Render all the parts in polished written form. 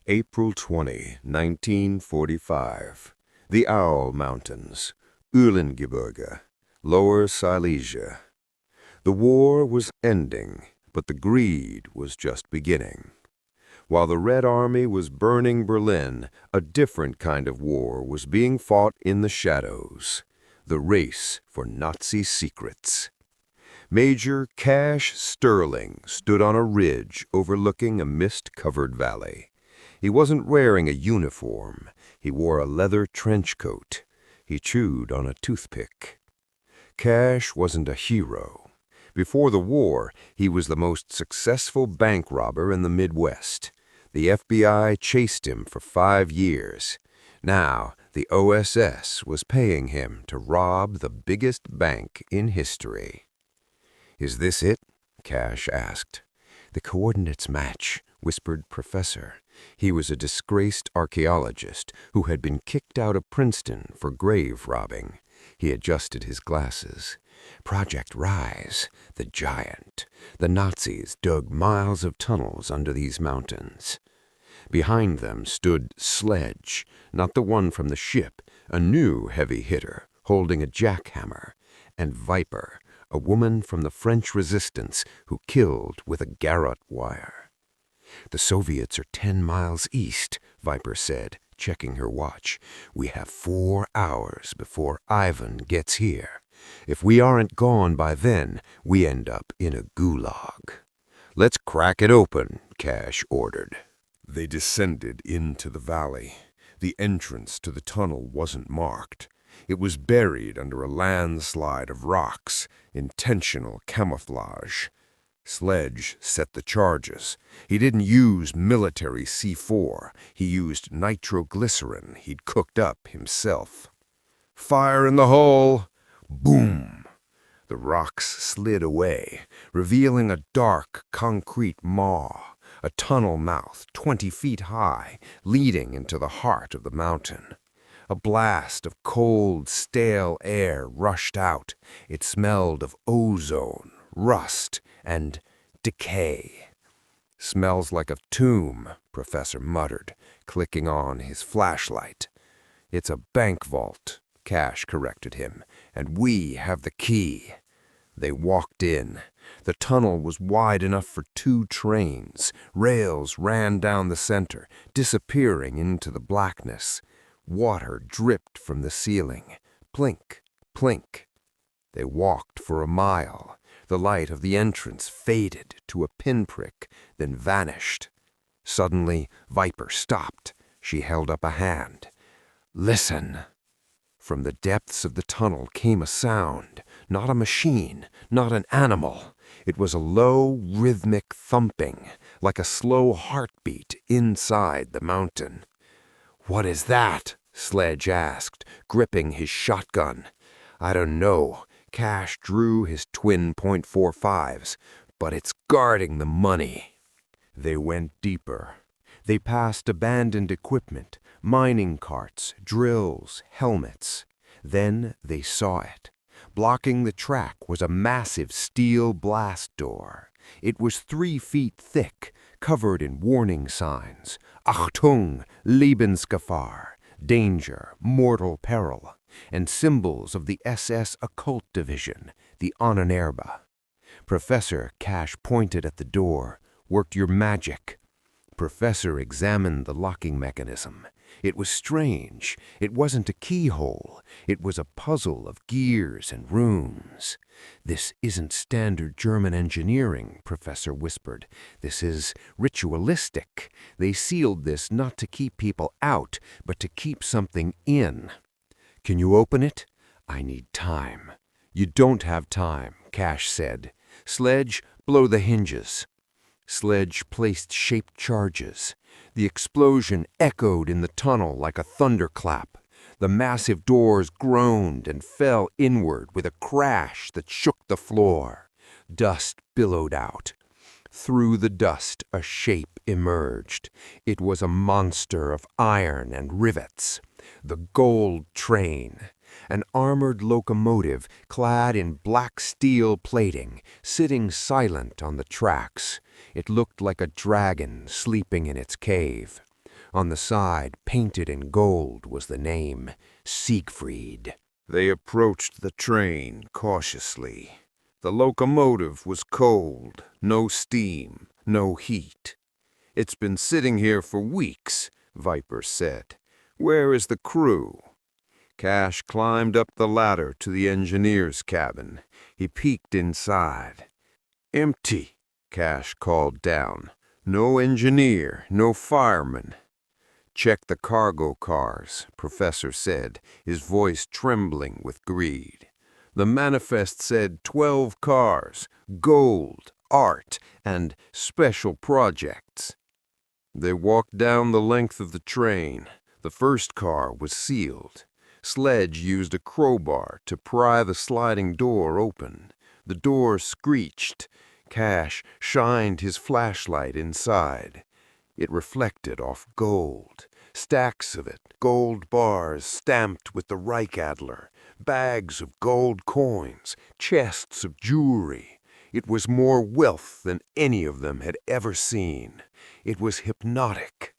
April 20, 1945. The Owl Mountains, Uhlengebirge, Lower Silesia. The war was ending, but the greed was just beginning. While the Red Army was burning Berlin, a different kind of war was being fought in the shadows. The race for Nazi secrets. Major Cash Sterling stood on a ridge overlooking a mist-covered valley. He wasn't wearing a uniform. He wore a leather trench coat. He chewed on a toothpick. Cash wasn't a hero. Before the war, he was the most successful bank robber in the Midwest. The FBI chased him for 5 years. Now, the OSS was paying him to rob the biggest bank in history. "Is this it?" Cash asked. "The coordinates match," whispered Professor. He was a disgraced archaeologist who had been kicked out of Princeton for grave robbing. He adjusted his glasses. Project Riese, the giant. The Nazis dug miles of tunnels under these mountains. Behind them stood Sledge, not the one from the ship, a new heavy hitter, holding a jackhammer, and Viper, a woman from the French resistance who killed with a garrote wire. "The Soviets are 10 miles east," Viper said, checking her watch. "We have 4 hours before Ivan gets here. If we aren't gone by then, we end up in a gulag." "Let's crack it open," Cash ordered. They descended into the valley. The entrance to the tunnel wasn't marked. It was buried under a landslide of rocks, intentional camouflage. Sledge set the charges. He didn't use military C4. He used nitroglycerin he'd cooked up himself. "Fire in the hole!" Boom! The rocks slid away, revealing a dark, concrete maw, a tunnel mouth 20 feet high, leading into the heart of the mountain. A blast of cold, stale air rushed out. It smelled of ozone, rust, and decay. "Smells like a tomb," Professor muttered, clicking on his flashlight. "It's a bank vault," Cash corrected him, "and we have the key." They walked in. The tunnel was wide enough for 2 trains. Rails ran down the center, disappearing into the blackness. Water dripped from the ceiling. Plink, plink. They walked for a mile. The light of the entrance faded to a pinprick, then vanished. Suddenly, Viper stopped. She held up a hand. "Listen." From the depths of the tunnel came a sound, not a machine, not an animal. It was a low, rhythmic thumping, like a slow heartbeat inside the mountain. "What is that?" Sledge asked, gripping his shotgun. "I don't know." Cash drew his twin .45s, "but it's guarding the money." They went deeper. They passed abandoned equipment, mining carts, drills, helmets. Then they saw it. Blocking the track was a massive steel blast door. It was 3 feet thick, covered in warning signs. Achtung, Lebensgefahr, danger, mortal peril, and symbols of the SS Occult Division, the Ahnenerbe. Professor Cash pointed at the door. "Worked your magic." Professor examined the locking mechanism. It was strange. It wasn't a keyhole. It was a puzzle of gears and runes. "This isn't standard German engineering," Professor whispered. "This is ritualistic. They sealed this not to keep people out, but to keep something in." "Can you open it?" "I need time." "You don't have time," Cash said. "Sledge, blow the hinges." Sledge placed shaped charges. The explosion echoed in the tunnel like a thunderclap. The massive doors groaned and fell inward with a crash that shook the floor. Dust billowed out. Through the dust, a shape emerged. It was a monster of iron and rivets. The Gold Train. An armored locomotive clad in black steel plating, sitting silent on the tracks. It looked like a dragon sleeping in its cave. On the side, painted in gold, was the name Siegfried. They approached the train cautiously. The locomotive was cold, no steam, no heat. "It's been sitting here for weeks," Viper said. "Where is the crew?" Cash climbed up the ladder to the engineer's cabin. He peeked inside. "Empty," Cash called down. "No engineer, no fireman." "Check the cargo cars," Professor said, his voice trembling with greed. "The manifest said 12 cars, gold, art, and special projects." They walked down the length of the train. The first car was sealed. Sledge used a crowbar to pry the sliding door open. The door screeched. Cash shined his flashlight inside. It reflected off gold. Stacks of it, gold bars stamped with the Reichsadler, bags of gold coins, chests of jewelry. It was more wealth than any of them had ever seen. It was hypnotic.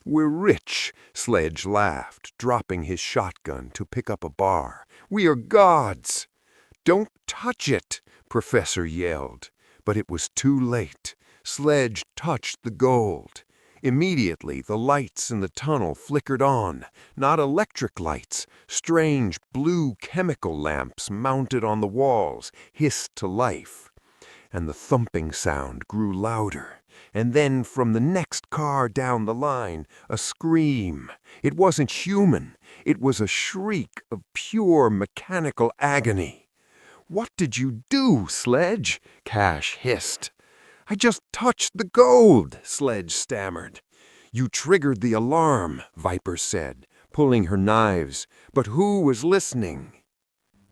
"We're rich," Sledge laughed, dropping his shotgun to pick up a bar. "We are gods." "Don't touch it," Professor yelled. But it was too late. Sledge touched the gold. Immediately, the lights in the tunnel flickered on. Not electric lights. Strange blue chemical lamps mounted on the walls hissed to life. And the thumping sound grew louder. And then from the next car down the line, a scream. It wasn't human. It was a shriek of pure mechanical agony. "What did you do, Sledge?" Cash hissed. "I just touched the gold," Sledge stammered. "You triggered the alarm," Viper said, pulling her knives. But who was listening?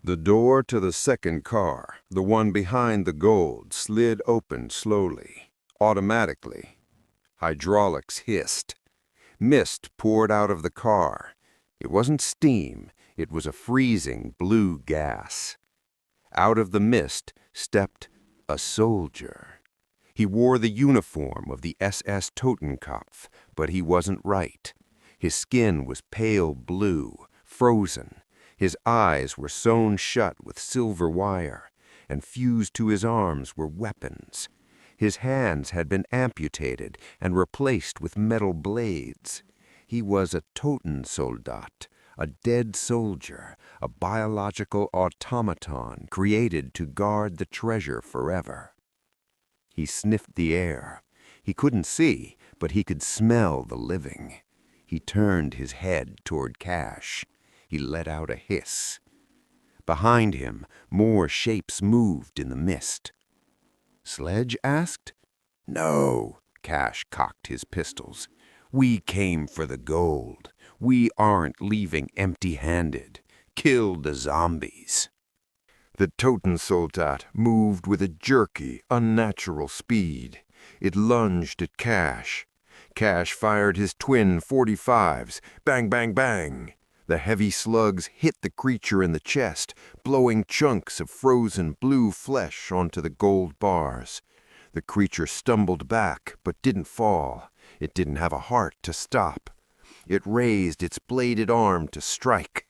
The door to the second car, the one behind the gold, slid open slowly, automatically. Hydraulics hissed. Mist poured out of the car. It wasn't steam, it was a freezing blue gas. Out of the mist stepped a soldier. He wore the uniform of the SS Totenkopf, but he wasn't right. His skin was pale blue, frozen. His eyes were sewn shut with silver wire, and fused to his arms were weapons. His hands had been amputated and replaced with metal blades. He was a Totensoldat, a dead soldier, a biological automaton created to guard the treasure forever. He sniffed the air. He couldn't see, but he could smell the living. He turned his head toward Cash. He let out a hiss. Behind him, more shapes moved in the mist. "Sledge?" asked. "No," Cash cocked his pistols. "We came for the gold. We aren't leaving empty-handed. Kill the zombies." The Totensoldat moved with a jerky, unnatural speed. It lunged at Cash. Cash fired his twin .45s. Bang, bang, bang. The heavy slugs hit the creature in the chest, blowing chunks of frozen blue flesh onto the gold bars. The creature stumbled back, but didn't fall. It didn't have a heart to stop. It raised its bladed arm to strike.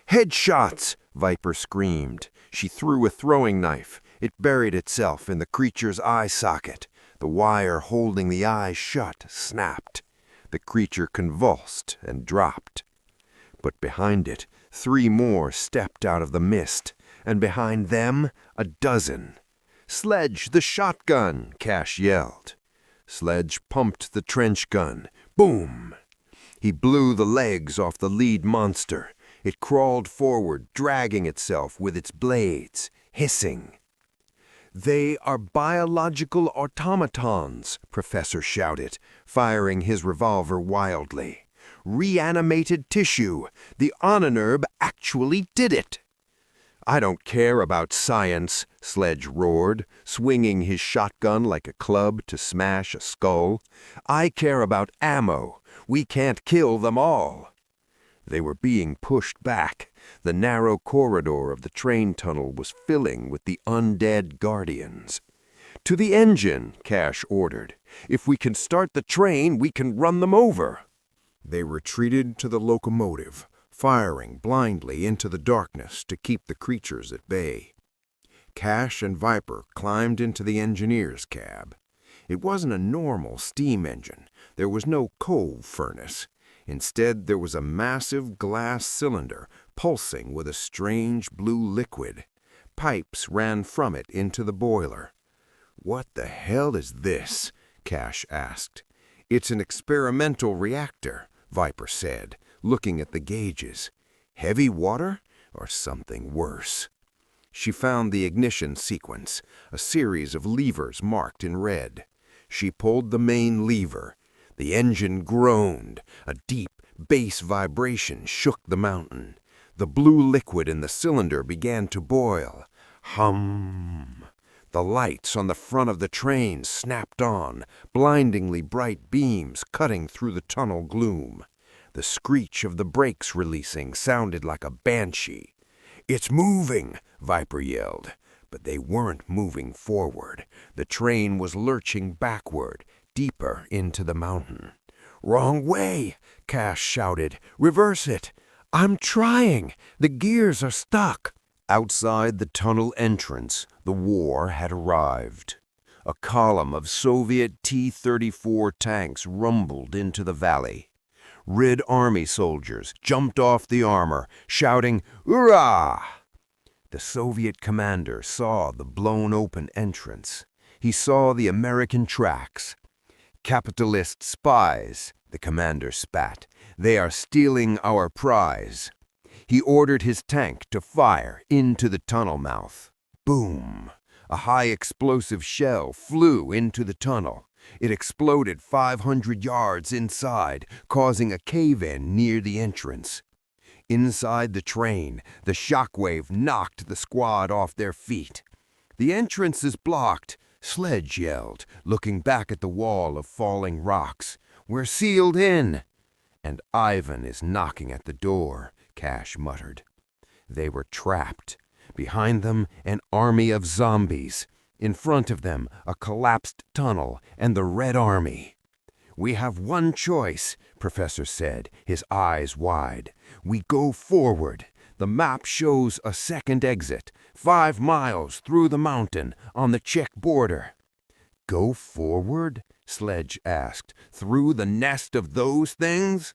"Headshots!" Viper screamed. She threw a throwing knife. It buried itself in the creature's eye socket. The wire holding the eye shut snapped. The creature convulsed and dropped. But behind it, 3 more stepped out of the mist, and behind them, a dozen. "Sledge, the shotgun!" Cash yelled. Sledge pumped the trench gun. Boom! He blew the legs off the lead monster. It crawled forward, dragging itself with its blades, hissing. "They are biological automatons," Professor shouted, firing his revolver wildly. "Reanimated tissue. The Ahnenerbe actually did it." "I don't care about science," Sledge roared, swinging his shotgun like a club to smash a skull. "I care about ammo. We can't kill them all." They were being pushed back. The narrow corridor of the train tunnel was filling with the undead guardians. "To the engine," Cash ordered. "If we can start the train, we can run them over." They retreated to the locomotive, firing blindly into the darkness to keep the creatures at bay. Cash and Viper climbed into the engineer's cab. It wasn't a normal steam engine. There was no coal furnace. Instead, there was a massive glass cylinder pulsing with a strange blue liquid. Pipes ran from it into the boiler. "What the hell is this?" Cash asked. "It's an experimental reactor," Viper said, looking at the gauges. "Heavy water or something worse?" She found the ignition sequence, a series of levers marked in red. She pulled the main lever. The engine groaned. A deep bass vibration shook the mountain. The blue liquid in the cylinder began to boil. Hum! The lights on the front of the train snapped on, blindingly bright beams cutting through the tunnel gloom. The screech of the brakes releasing sounded like a banshee. "It's moving!" Viper yelled. But they weren't moving forward. The train was lurching backward, deeper into the mountain. "Wrong way!" Cash shouted. "Reverse it!" "I'm trying! The gears are stuck!" Outside the tunnel entrance, the war had arrived. A column of Soviet T-34 tanks rumbled into the valley. Red Army soldiers jumped off the armor, shouting, "Hurrah!" The Soviet commander saw the blown-open entrance. He saw the American tracks. "Capitalist spies," the commander spat. "They are stealing our prize." He ordered his tank to fire into the tunnel mouth. Boom! A high-explosive shell flew into the tunnel. It exploded 500 yards inside, causing a cave-in near the entrance. Inside the train, the shockwave knocked the squad off their feet. "The entrance is blocked," Sledge yelled, looking back at the wall of falling rocks. "We're sealed in." "And Ivan is knocking at the door," Cash muttered. They were trapped. Behind them, an army of zombies. In front of them, a collapsed tunnel and the Red Army. "We have one choice," Professor said, his eyes wide. "We go forward. The map shows a second exit, 5 miles through the mountain on the Czech border." "Go forward?" Sledge asked. "Through the nest of those things?"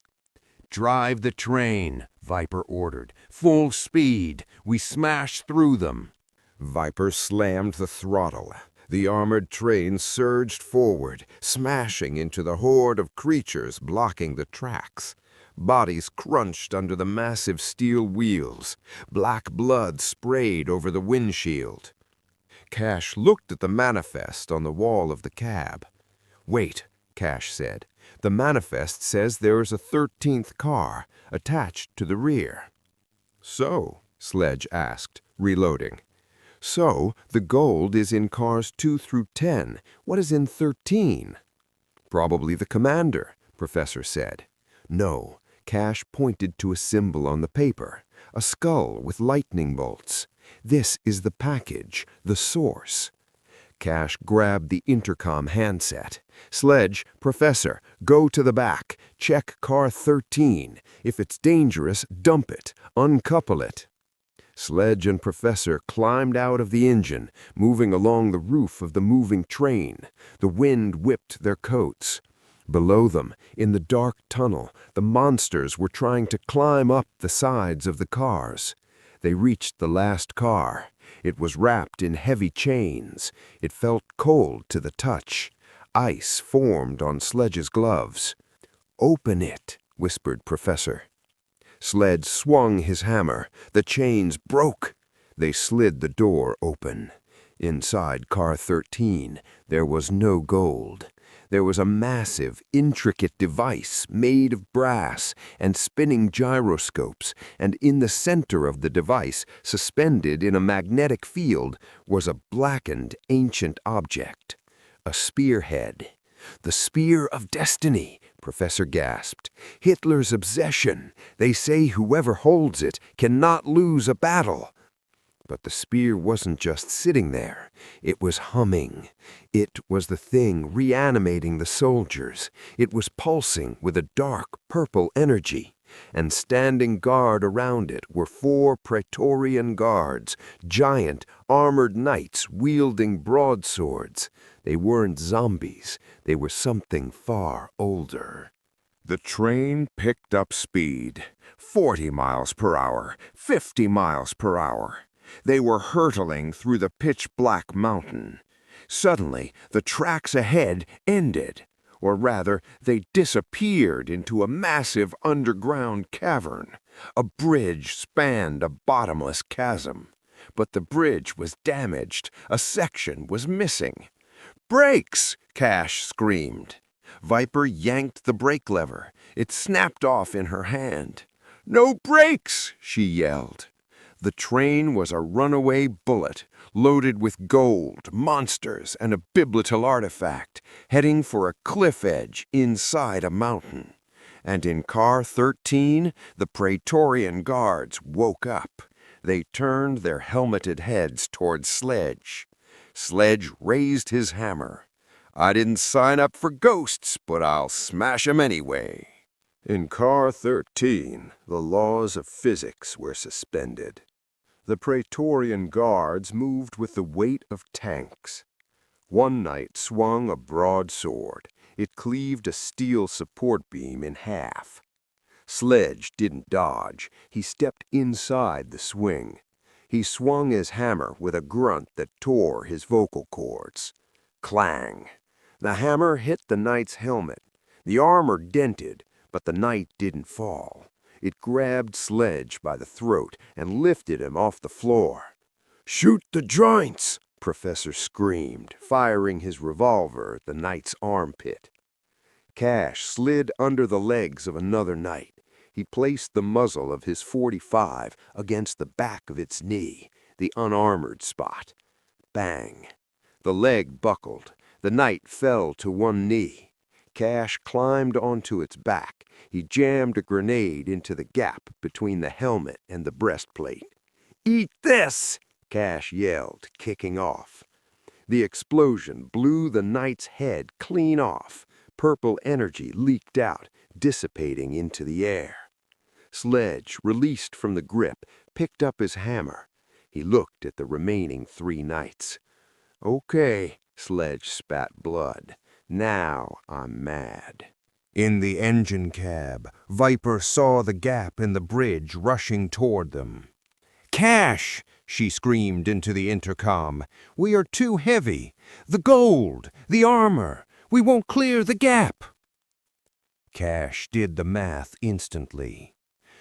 "Drive the train," Viper ordered. "Full speed. We smash through them." Viper slammed the throttle. The armored train surged forward, smashing into the horde of creatures blocking the tracks. Bodies crunched under the massive steel wheels. Black blood sprayed over the windshield. Cash looked at the manifest on the wall of the cab. "Wait," Cash said. "The manifest says there is a 13th car attached to the rear." "So?" Sledge asked, reloading. "So, the gold is in cars 2 through 10. What is in 13? "Probably the commander," Professor said. "No." Cash pointed to a symbol on the paper, a skull with lightning bolts. "This is the package, the source." Cash grabbed the intercom handset. "Sledge, Professor, go to the back. Check car 13. If it's dangerous, dump it. Uncouple it." Sledge and Professor climbed out of the engine, moving along the roof of the moving train. The wind whipped their coats. Below them, in the dark tunnel, the monsters were trying to climb up the sides of the cars. They reached the last car. It was wrapped in heavy chains. It felt cold to the touch. Ice formed on Sledge's gloves. "Open it," whispered Professor. Sledge swung his hammer. The chains broke. They slid the door open. Inside car 13, there was no gold. There was a massive, intricate device made of brass and spinning gyroscopes, and in the center of the device, suspended in a magnetic field, was a blackened, ancient object. A spearhead. "The Spear of Destiny," Professor gasped. "Hitler's obsession. They say whoever holds it cannot lose a battle." But the spear wasn't just sitting there. It was humming. It was the thing reanimating the soldiers. It was pulsing with a dark purple energy. And standing guard around it were 4 Praetorian guards, giant armored knights wielding broadswords. They weren't zombies. They were something far older. The train picked up speed. 40 miles per hour, 50 miles per hour. They were hurtling through the pitch-black mountain. Suddenly, the tracks ahead ended, or rather, they disappeared into a massive underground cavern. A bridge spanned a bottomless chasm. But the bridge was damaged. A section was missing. "Brakes!" Cash screamed. Viper yanked the brake lever. It snapped off in her hand. "No brakes!" she yelled. The train was a runaway bullet, loaded with gold, monsters, and a biblical artifact, heading for a cliff edge inside a mountain. And in car 13, the Praetorian guards woke up. They turned their helmeted heads toward Sledge. Sledge raised his hammer. "I didn't sign up for ghosts, but I'll smash 'em anyway." In car 13, the laws of physics were suspended. The Praetorian guards moved with the weight of tanks. One knight swung a broadsword. It cleaved a steel support beam in half. Sledge didn't dodge. He stepped inside the swing. He swung his hammer with a grunt that tore his vocal cords. Clang! The hammer hit the knight's helmet. The armor dented, but the knight didn't fall. It grabbed Sledge by the throat and lifted him off the floor. "Shoot the joints!" Professor screamed, firing his revolver at the knight's armpit. Cash slid under the legs of another knight. He placed the muzzle of his .45 against the back of its knee, the unarmored spot. Bang! The leg buckled. The knight fell to one knee. Cash climbed onto its back. He jammed a grenade into the gap between the helmet and the breastplate. "Eat this!" Cash yelled, kicking off. The explosion blew the knight's head clean off. Purple energy leaked out, dissipating into the air. Sledge, released from the grip, picked up his hammer. He looked at the remaining 3 knights. "Okay," Sledge spat blood. "Now I'm mad." In the engine cab, Viper saw the gap in the bridge rushing toward them. "Cash!" she screamed into the intercom. "We are too heavy. The gold, the armor. We won't clear the gap." Cash did the math instantly.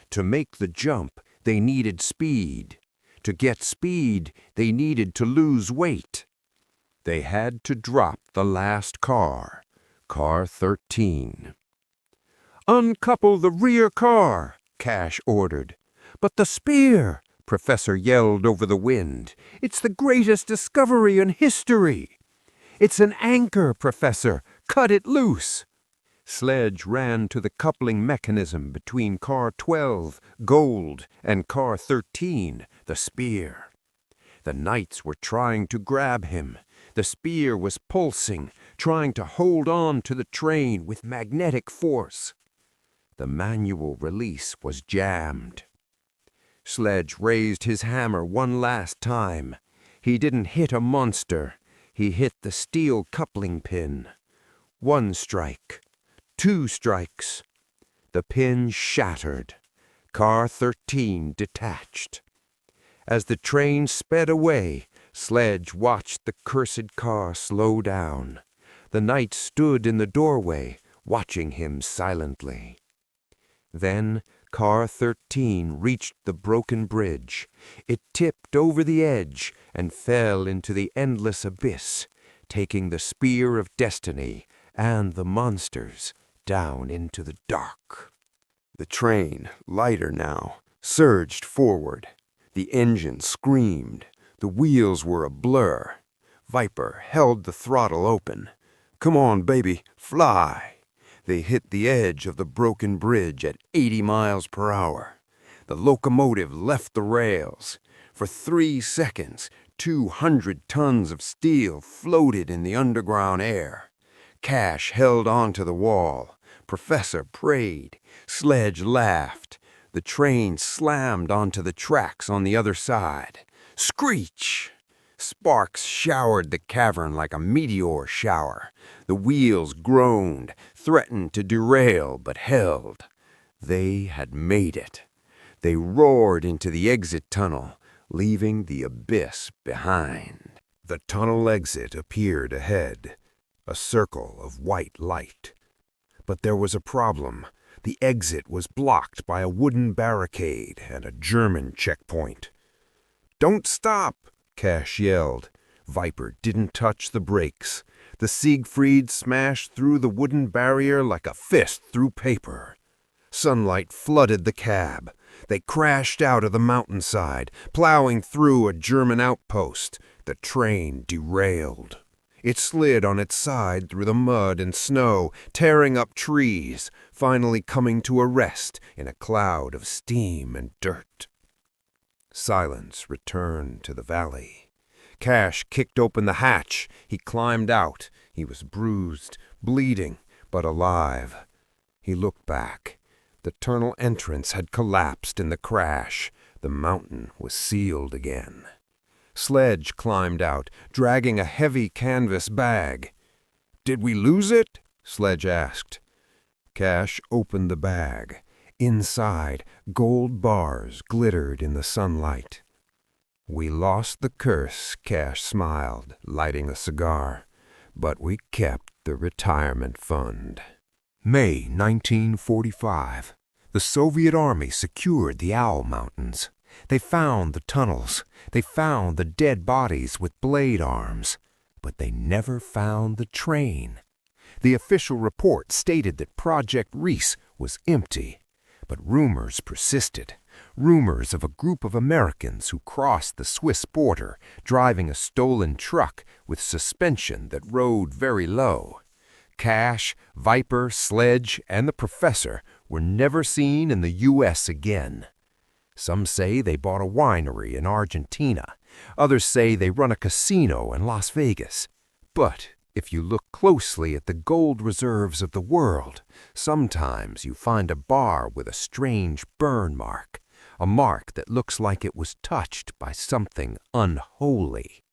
To make the jump, they needed speed. To get speed, they needed to lose weight. They had to drop the last car, car 13. "Uncouple the rear car," Cash ordered. "But the spear," Professor yelled over the wind. "It's the greatest discovery in history." "It's an anchor, Professor. Cut it loose." Sledge ran to the coupling mechanism between car 12, gold, and car 13, the spear. The knights were trying to grab him. The spear was pulsing, trying to hold on to the train with magnetic force. The manual release was jammed. Sledge raised his hammer one last time. He didn't hit a monster. He hit the steel coupling pin. 1 strike. 2 strikes. The pin shattered. Car 13 detached. As the train sped away, Sledge watched the cursed car slow down. The knight stood in the doorway, watching him silently. Then car 13 reached the broken bridge. It tipped over the edge and fell into the endless abyss, taking the spear of destiny and the monsters down into the dark. The train, lighter now, surged forward. The engine screamed. The wheels were a blur. Viper held the throttle open. "Come on, baby, fly!" They hit the edge of the broken bridge at 80 miles per hour. The locomotive left the rails. For 3 seconds, 200 tons of steel floated in the underground air. Cash held onto the wall. Professor prayed. Sledge laughed. The train slammed onto the tracks on the other side. Screech! Sparks showered the cavern like a meteor shower. The wheels groaned, threatened to derail, but held. They had made it. They roared into the exit tunnel, leaving the abyss behind. The tunnel exit appeared ahead, a circle of white light. But there was a problem. The exit was blocked by a wooden barricade and a German checkpoint. "Don't stop!" Cash yelled. Viper didn't touch the brakes. The Siegfried smashed through the wooden barrier like a fist through paper. Sunlight flooded the cab. They crashed out of the mountainside, plowing through a German outpost. The train derailed. It slid on its side through the mud and snow, tearing up trees, finally coming to a rest in a cloud of steam and dirt. Silence returned to the valley. Cash kicked open the hatch. He climbed out. He was bruised, bleeding, but alive. He looked back. The tunnel entrance had collapsed in the crash. The mountain was sealed again. Sledge climbed out, dragging a heavy canvas bag. "Did we lose it?" Sledge asked. Cash opened the bag. Inside, gold bars glittered in the sunlight. "We lost the curse," Cash smiled, lighting a cigar. "But we kept the retirement fund." May 1945. The Soviet Army secured the Owl Mountains. They found the tunnels. They found the dead bodies with blade arms. But they never found the train. The official report stated that Project Riese was empty. But rumors persisted. Rumors of a group of Americans who crossed the Swiss border, driving a stolen truck with suspension that rode very low. Cash, Viper, Sledge, and the Professor were never seen in the U.S. again. Some say they bought a winery in Argentina. Others say they run a casino in Las Vegas. But if you look closely at the gold reserves of the world, sometimes you find a bar with a strange burn mark, a mark that looks like it was touched by something unholy.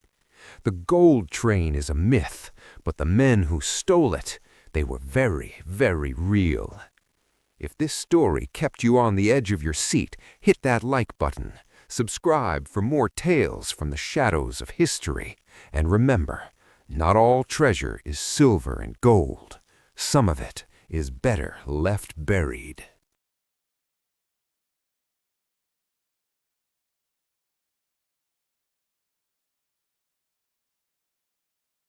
The gold train is a myth, but the men who stole it, they were very, very real. If this story kept you on the edge of your seat, hit that like button. Subscribe for more tales from the shadows of history. And remember, not all treasure is silver and gold. Some of it is better left buried.